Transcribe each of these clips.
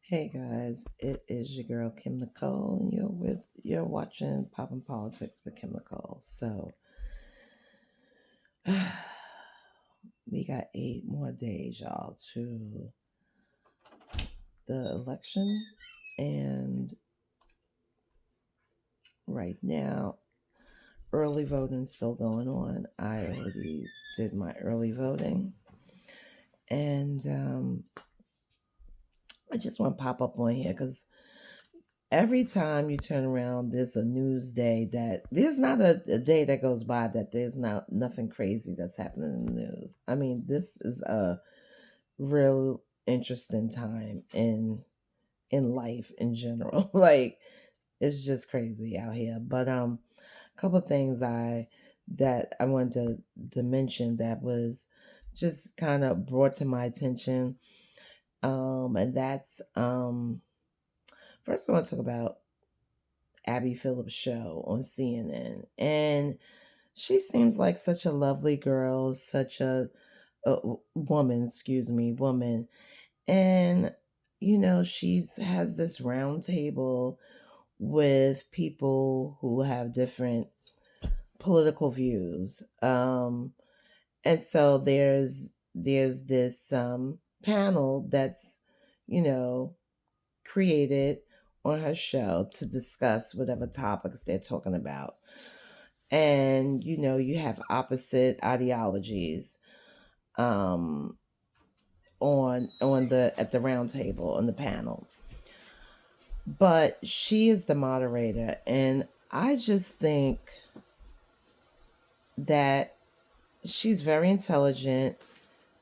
Hey guys, it is your girl Kim Nicole, and you're watching Poppin' Politics with Kim Nicole. So we got 8 more days, y'all, to the election, and right now early voting still going on. I already did my early voting, and I just want to pop up on here because every time you turn around, there's a news day that there's not a day that goes by that there's not nothing crazy that's happening in the news. I mean, this is a real interesting time in life in general. Like it's just crazy out here. But a couple of things I wanted to mention that was just kind of brought to my attention. And that's first I want to talk about Abby Phillips' show on CNN. And she seems like such a lovely girl, such a woman, excuse me, woman. And, she's has this round table with people who have different political views. And so there's this panel that's, you know, created on her show to discuss whatever topics they're talking about. And you have opposite ideologies um on the at the round table on the panel. But she is the moderator, and I just think that she's very intelligent.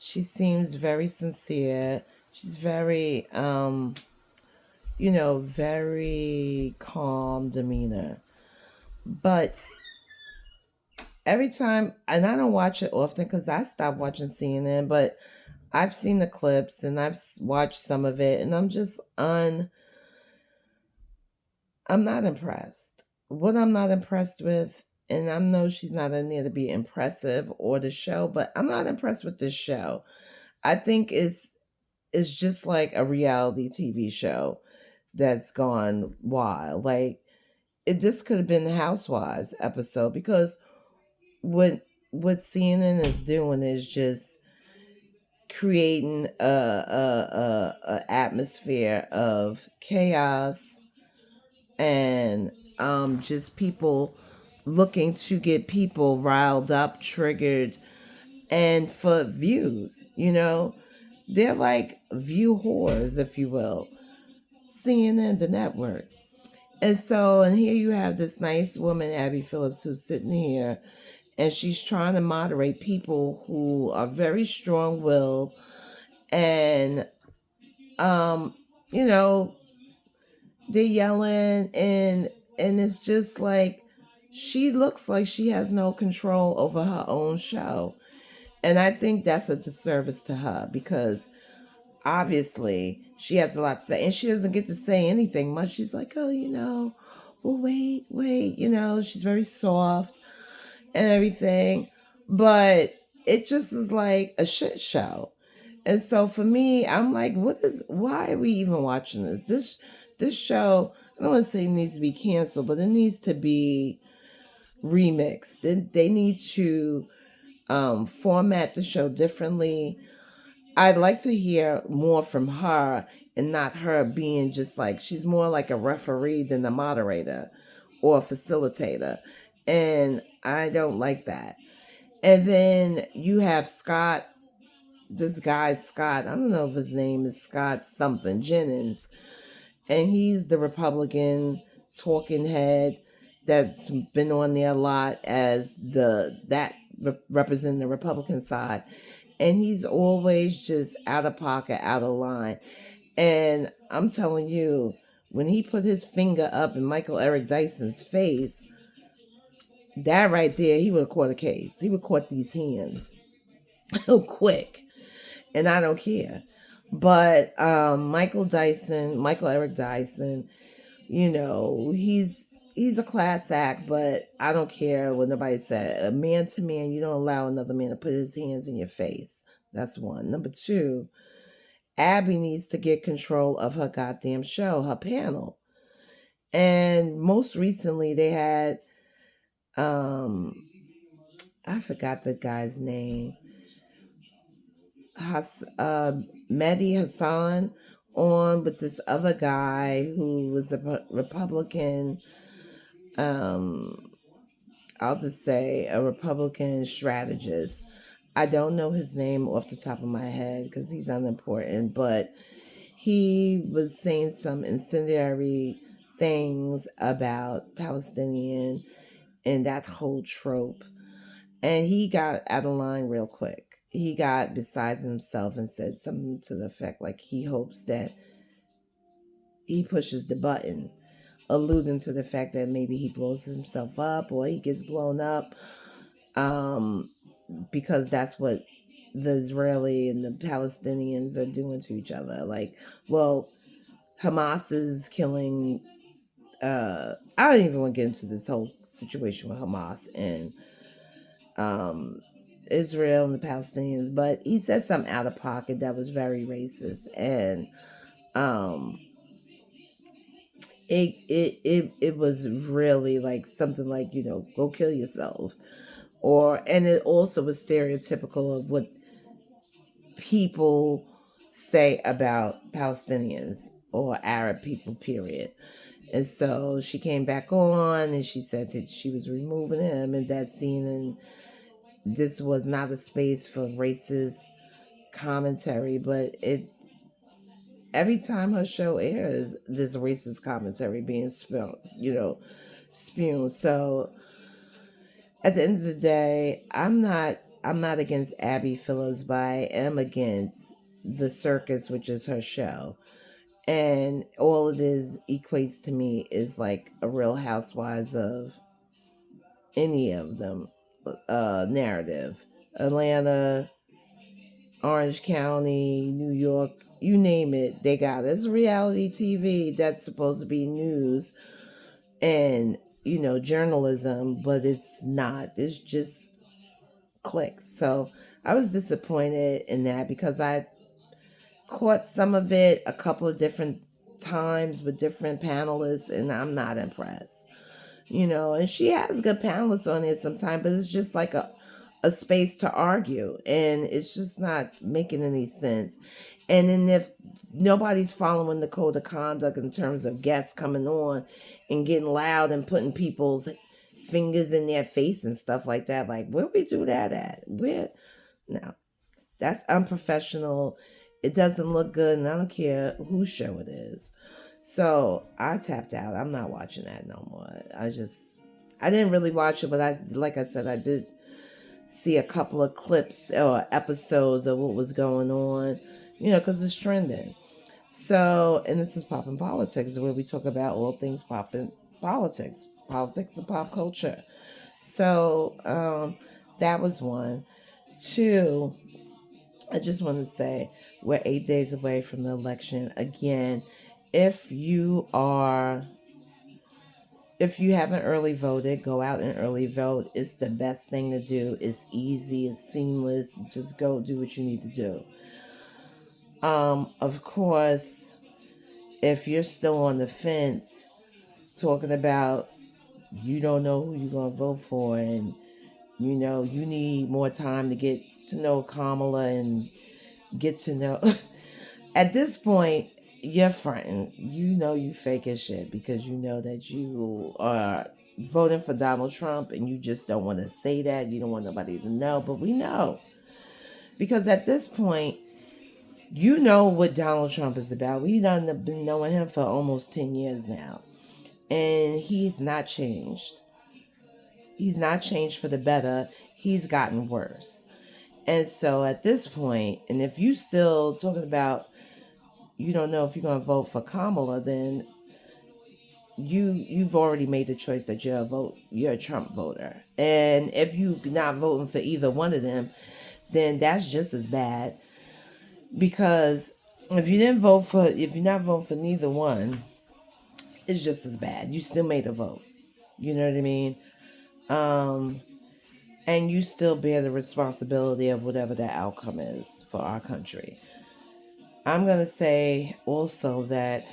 She seems very sincere. She's very very calm demeanor. But every time, and I don't watch it often because I stopped watching CNN, but I've seen the clips and I've watched some of it, and I'm not impressed. What I'm not impressed with, and I know she's not in there to be impressive or the show, but I'm not impressed with this show. I think it's just like a reality TV show that's gone wild. Like this could have been the Housewives episode because what CNN is doing is just creating a atmosphere of chaos and just people looking to get people riled up, triggered, and for views. They're like view whores, if you will. CNN, the network. And here you have this nice woman, Abby Phillips, who's sitting here and she's trying to moderate people who are very strong willed and um you know they're yelling and it's just like she looks like she has no control over her own show, and I think that's a disservice to her because obviously she has a lot to say and she doesn't get to say anything much. She's like, oh, well, wait, she's very soft and everything, but it just is like a shit show. And so for me, I'm like, why are we even watching this? This show, I don't want to say it needs to be canceled, but it needs to be remixed. They need to format the show differently. I'd like to hear more from her and not her being just like, she's more like a referee than a moderator or a facilitator. And I don't like that. And then you have Scott, this guy, Scott, I don't know if his name is Scott something, Jennings, and he's the Republican talking head that's been on there a lot as representing the Republican side. And he's always just out of pocket, out of line. And I'm telling you, when he put his finger up in Michael Eric Dyson's face, that right there, he would have caught a case. He would have caught these hands quick. And I don't care. But Michael Eric Dyson, he's a class act, but I don't care what nobody said. A man to man, you don't allow another man to put his hands in your face. That's one. Number two, Abby needs to get control of her goddamn show, her panel. And most recently they had I forgot the guy's name. Mehdi Hassan on with this other guy who was a Republican. Um, I'll just say a Republican strategist. I don't know his name off the top of my head because he's unimportant, but he was saying some incendiary things about Palestinian and that whole trope. And he got out of line real quick. He got besides himself and said something to the effect like he hopes that he pushes the button, alluding to the fact that maybe he blows himself up or he gets blown up, um, because that's what the Israeli and the Palestinians are doing to each other. Like, well, Hamas is killing. I don't even want to get into this whole situation with Hamas and um, Israel and the Palestinians, but he said something out of pocket that was very racist, and um, it was really like something like, go kill yourself, and it also was stereotypical of what people say about Palestinians or Arab people, period. And so she came back on and she said that she was removing him in that scene, and this was not a space for racist commentary, but it every time her show airs, there's racist commentary being spewed. So at the end of the day, I'm not against Abby Phillips, but I am against the circus, which is her show. And all it is equates to me is like a Real Housewives of any of them narrative. Atlanta, Orange County, New York, you name it, they got it. It's reality TV that's supposed to be news and, journalism, but it's not. It's just clicks. So I was disappointed in that because I caught some of it a couple of different times with different panelists, and I'm not impressed. And she has good panelists on it sometimes, but it's just like a space to argue, and it's just not making any sense. And then if nobody's following the code of conduct in terms of guests coming on and getting loud and putting people's fingers in their face and stuff like that, like where we do that at? Where? No, that's unprofessional. It doesn't look good, and I don't care whose show it is. So I tapped out. I'm not watching that no more. I didn't really watch it, but like I said, I did see a couple of clips or episodes of what was going on, because it's trending. So, and this is Poppin' Politics, where we talk about all things poppin' politics and pop culture. So, that was one. Two, I just want to say we're 8 days away from the election. Again, if you are if you haven't early voted, go out and early vote. It's the best thing to do. It's easy, it's seamless. Just go do what you need to do. Of course, if you're still on the fence, talking about you don't know who you're gonna vote for, and you need more time to get to know Kamala and get to know. At this point, you're fronting. You fake as shit because you know that you are voting for Donald Trump and you just don't want to say that. You don't want nobody to know, but we know. Because at this point, you know what Donald Trump is about. We done been knowing him for almost 10 years now. And he's not changed. He's not changed for the better. He's gotten worse. And so at this point, and if you still talking about you don't know if you're going to vote for Kamala, then you've already made the choice that you're a Trump voter. And if you're not voting for either one of them, then that's just as bad. Because if you're not voting for neither one, it's just as bad. You still made a vote. You know what I mean? Um, and you still bear the responsibility of whatever the outcome is for our country. I'm going to say also that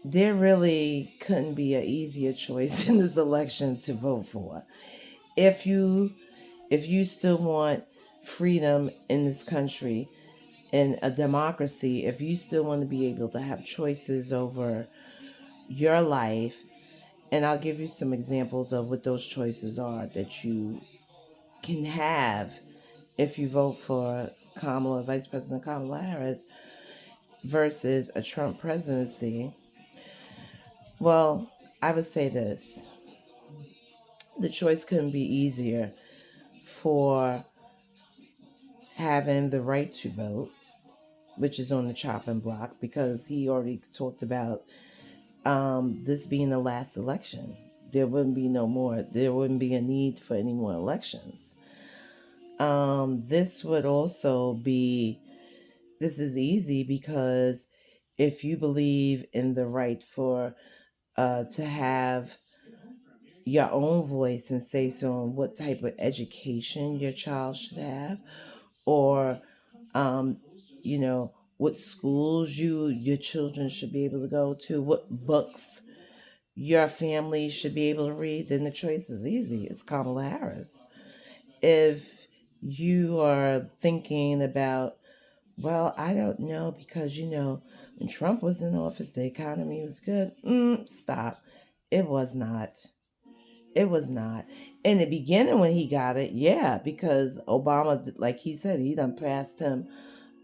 there really couldn't be an easier choice in this election to vote for. If you still want freedom in this country and a democracy, if you still want to be able to have choices over your life, and I'll give you some examples of what those choices are that you can have if you vote for Kamala, Vice President Kamala Harris, versus a Trump presidency. Well, I would say this: the choice couldn't be easier for having the right to vote, which is on the chopping block, because he already talked about this being the last election. There wouldn't be no more. There wouldn't be a need for any more elections. This would also be. This is easy because if you believe in the right for to have your own voice and say so on what type of education your child should have, or um, what schools your children should be able to go to, what books your family should be able to read, then the choice is easy. It's Kamala Harris. If you are thinking about, well, I don't know, because when Trump was in office, the economy was good. Stop. It was not. It was not. In the beginning, when he got it, yeah, because Obama, like he said, he done passed him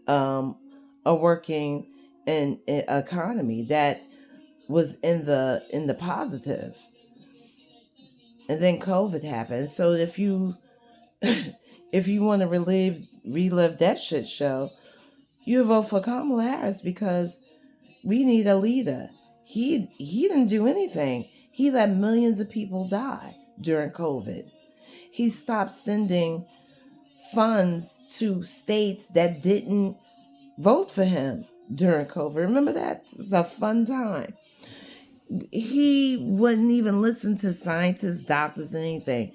um, a working in economy that was in the positive, and then COVID happened. So if you if you want to relive that shit show, you vote for Kamala Harris, because we need a leader. He didn't do anything. He let millions of people die during COVID. He stopped sending funds to states that didn't vote for him during COVID. Remember that? It was a fun time. He wouldn't even listen to scientists, doctors, anything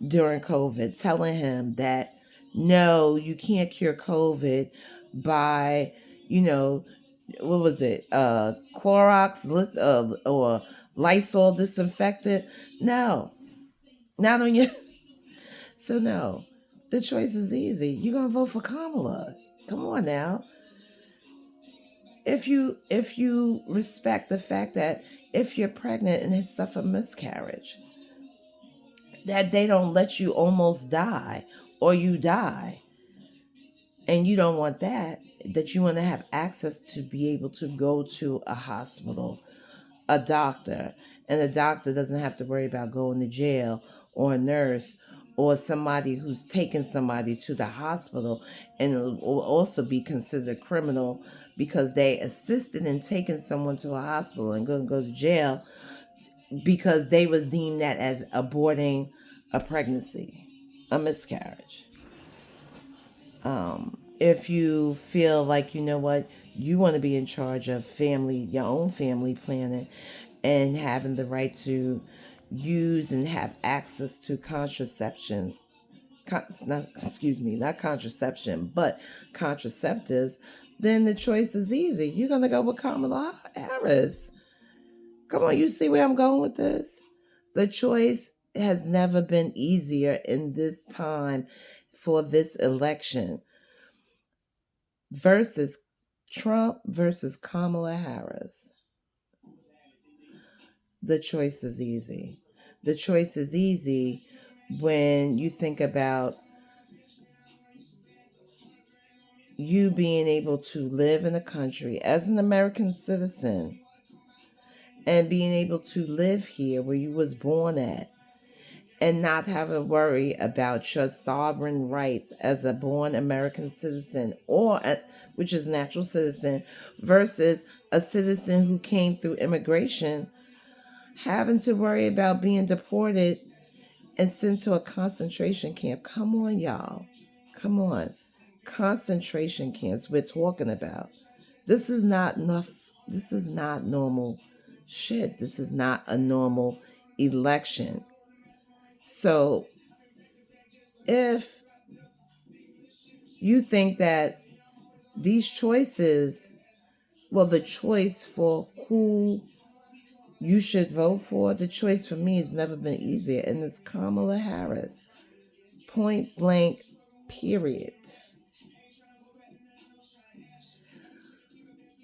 during COVID, telling him that no, you can't cure COVID by, you know, what was it, Clorox or Lysol disinfectant. No, not on you. So no, the choice is easy. You're gonna vote for Kamala. Come on now. If you respect the fact that if you're pregnant and have suffered miscarriage, that they don't let you almost die or you die, and you don't want that you want to have access to be able to go to a hospital, a doctor, and the doctor doesn't have to worry about going to jail, or a nurse, or somebody who's taken somebody to the hospital, and it will also be considered criminal because they assisted in taking someone to a hospital and going to go to jail because they would deem that as aborting a pregnancy, a miscarriage. If you feel like, you know what, you want to be in charge of your own family planning, and having the right to use and have access to contraception, not contraception, but contraceptives, then the choice is easy. You're going to go with Kamala Harris. Come on, you see where I'm going with this? The choice has never been easier in this time for this election versus Trump versus Kamala Harris. The choice is easy. The choice is easy when you think about you being able to live in a country as an American citizen, and being able to live here where you was born at, and not have to worry about your sovereign rights as a born American citizen, which is natural citizen, versus a citizen who came through immigration, having to worry about being deported and sent to a concentration camp. Come on, y'all. Come on. Concentration camps we're talking about. This is not enough. This is not normal shit. This is not a normal election. So if You think that these choices, well, the choice for who you should vote for, the choice for me has never been easier. And it's Kamala Harris. Point blank, period.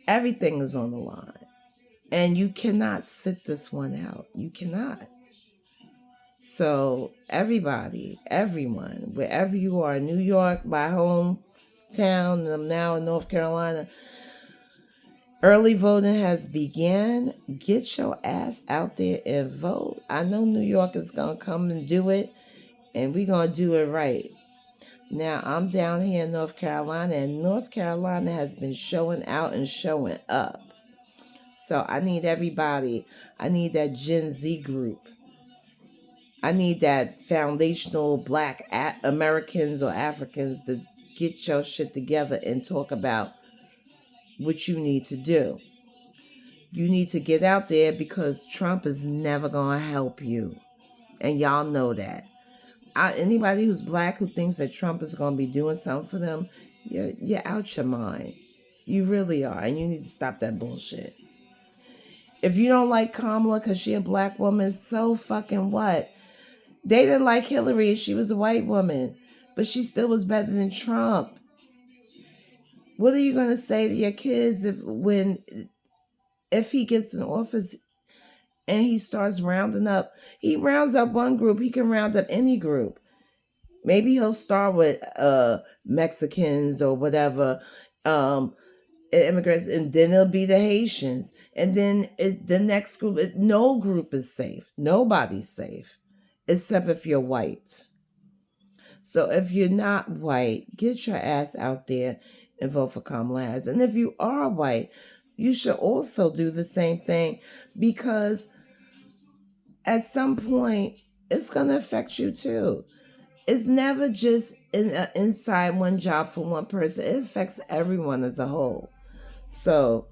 Everything is on the line. And you cannot sit this one out. You cannot. So, everybody, everyone, wherever you are, New York, my hometown, and I'm now in North Carolina, early voting has begun. Get your ass out there and vote. I know New York is going to come and do it, and we're going to do it right. Now, I'm down here in North Carolina, and North Carolina has been showing out and showing up. So I need everybody. I need that Gen Z group. I need that foundational Black Americans or Africans to get your shit together and talk about what you need to do. You need to get out there because Trump is never going to help you. And y'all know that. Anybody who's Black who thinks that Trump is going to be doing something for them, you're out your mind. You really are. And you need to stop that bullshit. If you don't like Kamala because she a Black woman, so fucking what? They didn't like Hillary. She was a white woman. But she still was better than Trump. What are you going to say to your kids if he gets in office and he starts rounding up? He rounds up one group. He can round up any group. Maybe he'll start with Mexicans or whatever, immigrants, and then it'll be the Haitians. And then the next group, no group is safe. Nobody's safe, except if you're white. So if you're not white, get your ass out there and vote for Kamala Harris. And if you are white, you should also do the same thing, because at some point, it's going to affect you too. It's never just inside one job for one person. It affects everyone as a whole. So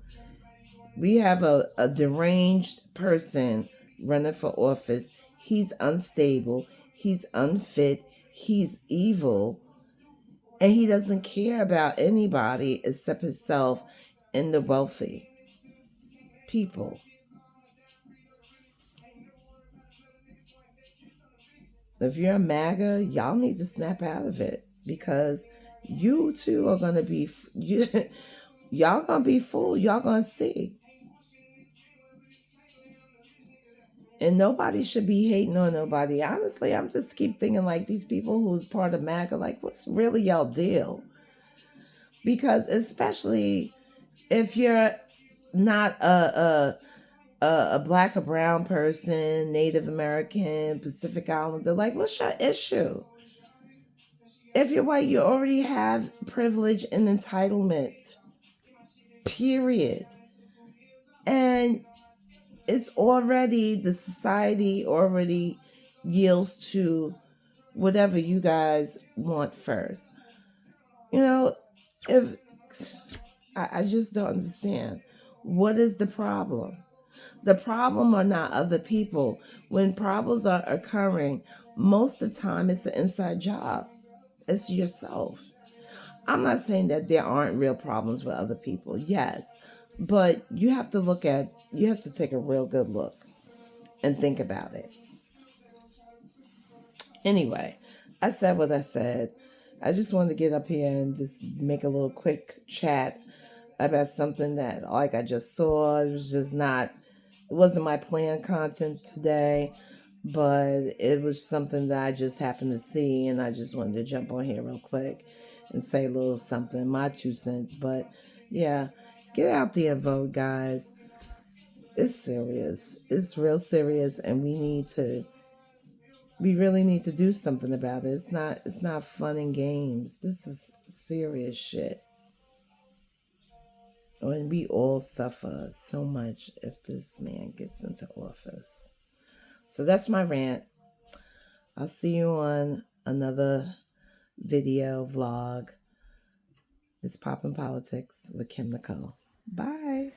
we have a deranged person running for office. He's unstable. He's unfit. He's evil. And he doesn't care about anybody except himself and the wealthy people. If you're a MAGA, y'all need to snap out of it, because you too are going to be, y'all going to be fooled. Y'all going to see. And nobody should be hating on nobody. Honestly, I'm just keep thinking like these people who's part of MAGA, like, what's really y'all deal? Because especially if you're not a Black or brown person, Native American, Pacific Islander, like, what's your issue? If you're white, you already have privilege and entitlement, period. And it's already, the society already yields to whatever you guys want first. If I just don't understand. What is the problem? The problem are not other people. When problems are occurring, most of the time it's an inside job. It's yourself. I'm not saying that there aren't real problems with other people. Yes. But you have to take a real good look and think about it. Anyway, I said what I said. I just wanted to get up here and just make a little quick chat about something that, like, I just saw. It wasn't my planned content today, but it was something that I just happened to see, and I just wanted to jump on here real quick and say a little something, my 2 cents. But yeah, get out there and vote, guys. It's serious. It's real serious, and we really need to do something about it. It's not fun and games. This is serious shit. And we all suffer so much if this man gets into office. So that's my rant. I'll see you on another video vlog. It's Poppin' Politics with Kim Nicole. Bye.